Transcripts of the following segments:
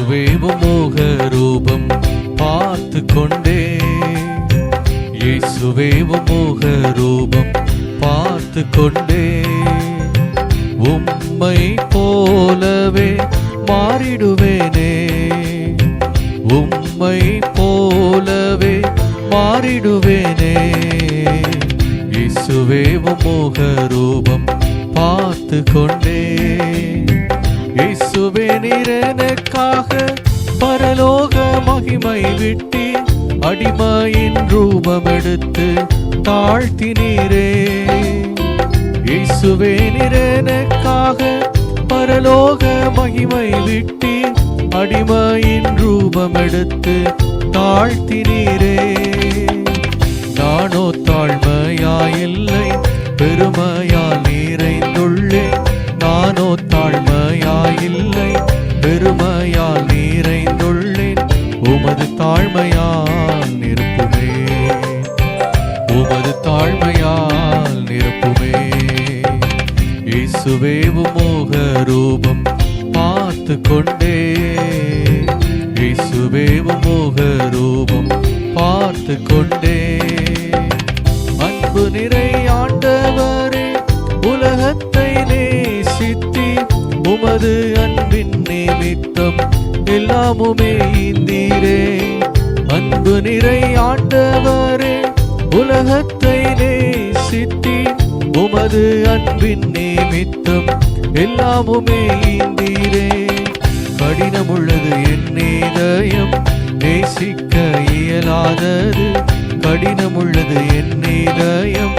இயேசுவே உமோக ரூபம் பார்த்து கொண்டே, இயேசுவே உமோக ரூபம் பார்த்து கொண்டே, உம்மை போலவே மாறிடுவேனே, உம்மை போலவே மாறிடுவேனே. இயேசுவே உமோக ரூபம் பார்த்து கொண்டே, இயேசுவே நீர் எனக்காக பரலோக மகிமை விட்டு அடிமையின் ரூபம் எடுத்து தாழ்த்தினீரே. இயேசுவே நீர் எனக்காக பரலோக மகிமை விட்டு அடிமையின் ரூபம் எடுத்து தாழ்த்தினீரே. நானோ தாழ்மையாயில்லை, பெருமையால் நிறைந்துள்ளேன். நானோ தாழ்மையாயில்லை, பெருமையால் நிறைந்துள்ளேன். உமது தாழ்மையால் நிரப்புமே, உமது தாழ்மையால் நிரப்புமே. இயேசுவே உமோக ரூபம் பார்த்து கொண்டே, இயேசுவே உமோக ரூபம் பார்த்து கொண்டே. அன்பு நிறை ஆண்டவரே, உலகத்தை நேசித்தி உமது அன்பின் நிமித்தம் எல்லாமுமே ஈந்தீரே. அன்பு நிறை ஆண்டவரே, உலகத்தை நேசித்தி உமது அன்பின் நிமித்தம் எல்லாமுமே ஈந்தீரே. கடினமுள்ளது என் இதயம், நேசிக்க இயலாதது. கடினமுள்ளது என் இதயம்,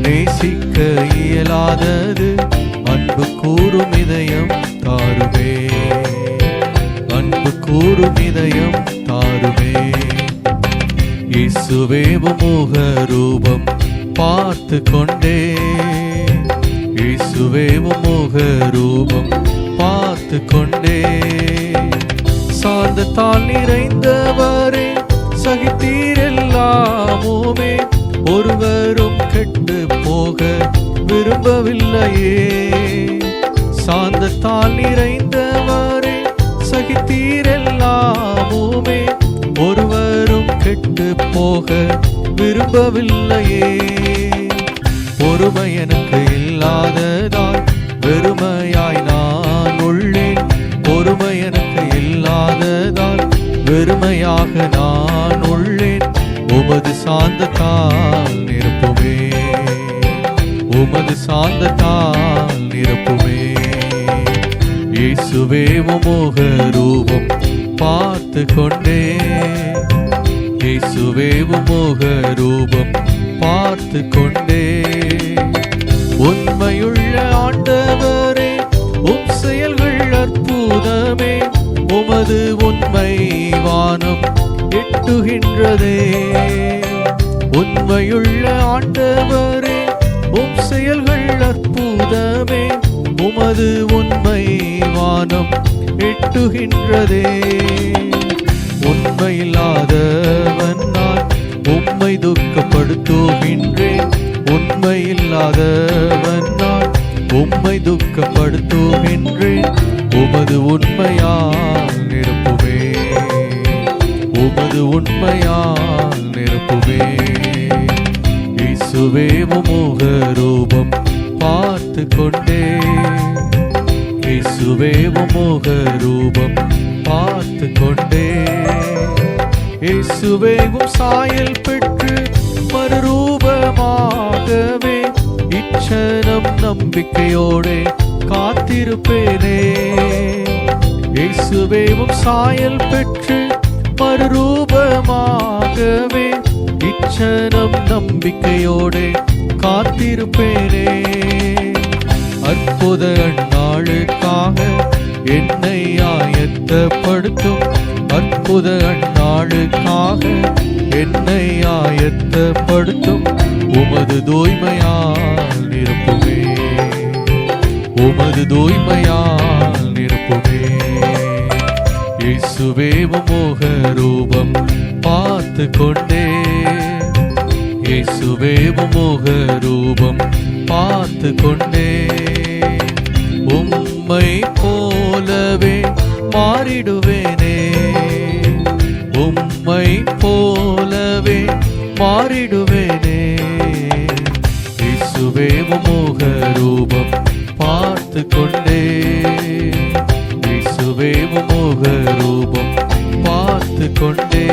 நேசிக்க இயலாதது. அன்பு கூறும் இதயம் தாருமே, அன்பு கூறும் இதயம் தாருமே. இயேசுவே உமோக ரூபம் பார்த்து கொண்டே, இயேசுவே உமோக ரூபம் பார்த்து கொண்டே. சாந்தத்தால் நிறைந்தவரே, சகித்தீர் எல்லாமுமே. ஒருவரும் கெட்டு போக விரும்பவில்லையே. சாந்தத்தால் நிறைந்தவரே, சகித்தீர் எல்லாமுமே. ஒருவரும் கெட்டு போக விரும்பவில்லையே. பொறுமை எனக்கு இல்லாததால் வெறுமையாய் நான் உள்ளேன். பொறுமை எனக்கு இல்லாததால் வெறுமையாக நான் உள்ளேன். உமது சாந்தத்தால் நிரப்புமே, உமது சாந்தத்தால் நிரப்புமே. இயேசுவே உமோக ரூபம் பார்த்து கொண்டே, இயேசுவே உமோக ரூபம் பார்த்து கொண்டே. உண்மையுள்ள ஆண்டவரே, உம் செயல்கள் அற்புதமே. உமது உண்மை வானம் எட்டுகின்றதே. உண்மையுள்ள ஆண்டவரே, உம் செயல்கள் அற்புதமே. உமது உண்மை வானம் எட்டுகின்றதே. உண்மையில்லாதவன் நான் உம்மை துக்கப்படுத்துகின்றேன். உண்மையில்லாதவன் நான் உம்மை துக்கப்படுத்துகின்றேன். உமது உண்மையால் நிரப்புமே, உமது உண்மையால் நிரப்புமே. இயேசுவே உமோக ரூபம் பார்த்து கொண்டே, இயேசுவே உமோக ரூபம் பார்த்து கொண்டே. இயேசுவே உம் சாயல் பெற்று மறுரூபமாகவே இச்சனம் நம்பிக்கையோடே காத்திருப்பேனே. இயேசுவே உம் சாயல் பெற்று மறுரூபமாகவே இச்சனம் நம்பிக்கையோடே காத்திருப்பேனே. அற்புத அந்நாளுக்காக என்னை ஆயத்தப்படுத்தும். அற்புத அந்நாளுக்காக என்னை ஆயத்தப்படுத்தும். உமது தூய்மையால் நிரப்புமே, உமது தூய்மையால் நிரப்புமே. இயேசுவே உமோக ரூபம் பார்த்து கொண்டே, இயேசுவே உமோக ரூபம் பார்த்து கொண்டே. உம்மை போலவே மாறிடுவேனே, உம்மை போலவே மாறிடுவேனே. இயேசுவே முக ரூபம் பார்த்து கொண்டே, இயேசுவே முக ரூபம் பார்த்து கொண்டே.